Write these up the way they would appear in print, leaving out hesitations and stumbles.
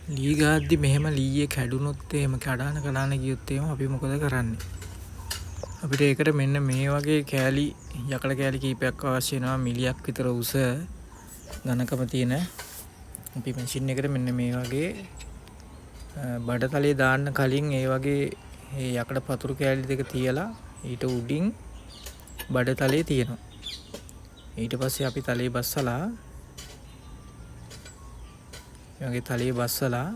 ලී ගහද්දි මෙහෙම ලීයේ කැඩුනොත් එහෙම කඩාන ගියොත් එහෙම අපි මොකද කරන්නේ? අපිට ඒකට මෙන්න මේ වගේ කෑලි යකඩ කෑලි කීපයක් අවශ්‍ය වෙනවා මිලියක් විතර උස ඝනකම තියෙන. අපි මැෂින් එකට මෙන්න මේ වගේ බඩතලයේ දාන්න කලින් ඒ වගේ මේ යකඩ පතුරු කෑලි දෙක තියලා ඊට උඩින් බඩතලයේ තියෙනවා. ඊට පස්සේ අපි තලයේ බස්සලා යගේ තලයේ බස්සලා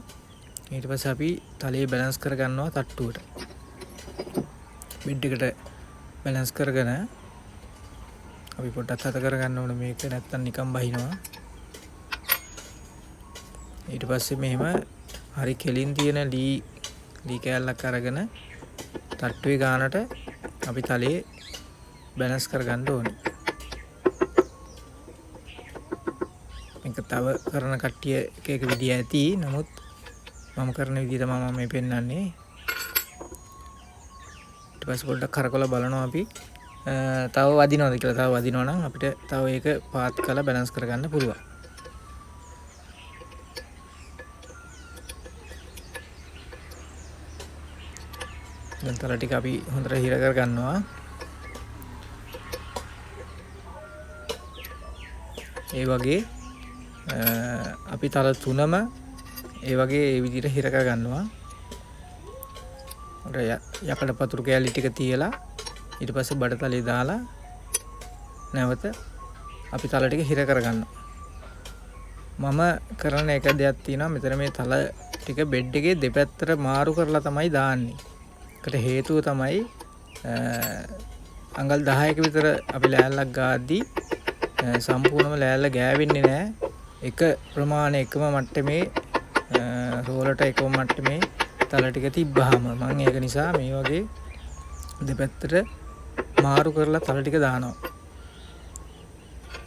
ඊට පස්සේ අපි තලයේ බැලන්ස් කර ගන්නවා තට්ටුවට. බෙඩ් එකට බැලන්ස් කරගෙන අපි පොඩ්ඩක් හද කර ගන්න ඕනේ මේක නැත්තම් නිකන් බහිනවා. ඊට පස්සේ මෙහෙම හරි කෙලින් තියෙන ලී කෑල්ලක් අරගෙන තට්ටුවේ ගානට අපි තලයේ බැලන්ස් කර ගන්න ඕනේ. මේක තව කරන කට්ටිය එක විදිය ඇති. නමුත් මම කරන විදිය තමයි මම මේ පෙන්නන්නේ. ඊට පස්සේ පොඩ්ඩක් කරකවලා බලනවා අපි තව වදිනවද කියලා. තව වදිනවා නම් අපිට තව ඒක පාත් කරලා බැලන්ස් කරගන්න පුළුවන්. දැන් තල ටික අපි හොඳට හිර කර ගන්නවා. ඒ වගේ අපි තල තුනම ඒ වගේ ඒ විදිහට හිර කර ගන්නවා. යකඩ පතුරු කෑලි ටික තියලා ඊට පස්සේ බඩතලේ දාලා නැවත අපි තල ටික හිර කර ගන්නවා. මම කරන එක දෙයක් තියෙනවා. මෙතන මේ තල ටික බෙඩ් එකේ දෙපැත්තට මාරු කරලා තමයි දාන්නේ. ඒකට හේතුව තමයි අඟල් 10ක විතර අපි ලෑල්ලක් ගාද්දී සම්පූර්ණම ලෑල්ල ගෑවෙන්නේ නැහැ. එක ප්‍රමාණය එකම මට්ටමේ රෝලට එකම මට්ටමේ තල ටික තිබ්බහම මම ඒක නිසා මේ වගේ දෙපැත්තට මාරු කරලා තල ටික දානවා.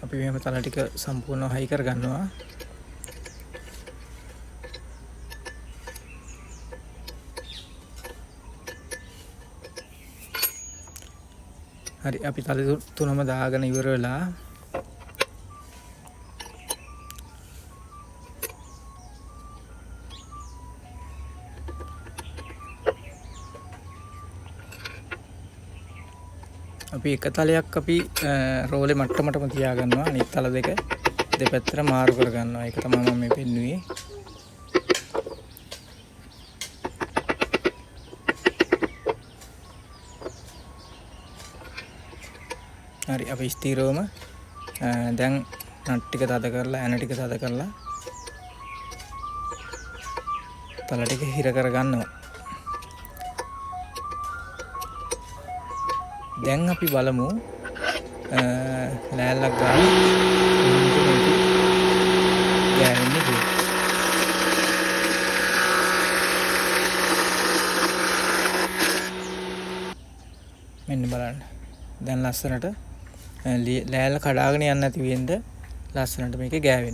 අපි මෙහෙම තල ටික සම්පූර්ණව හයි කර ගන්නවා. හරි අපි තල තුනම දාගෙන ඉවර වෙලා අපි එක තලයක් අපි රෝලේ මට්ටමටම තියා ගන්නවා. අනිත් තල දෙක දෙපැත්තට මාරු කර ගන්නවා. ඒක තමයි මම මේ පෙන්නුවේ. හරි අපි ස්ථිරවම දැන් නට් ටික තද කරලා ඇන ටික තද කරලා තල ටික හිර කර ගන්නවා. දැන් අපි බලමු ලෑල්ලක් ගාලා ගෑවෙන්නේ කියලා. මෙන්න බලන්න. දැන් ලස්සනට ලෑල්ල කඩාගෙන යන්නේ නැති වෙන්න ලස්සනට මේක ගෑවෙනවා.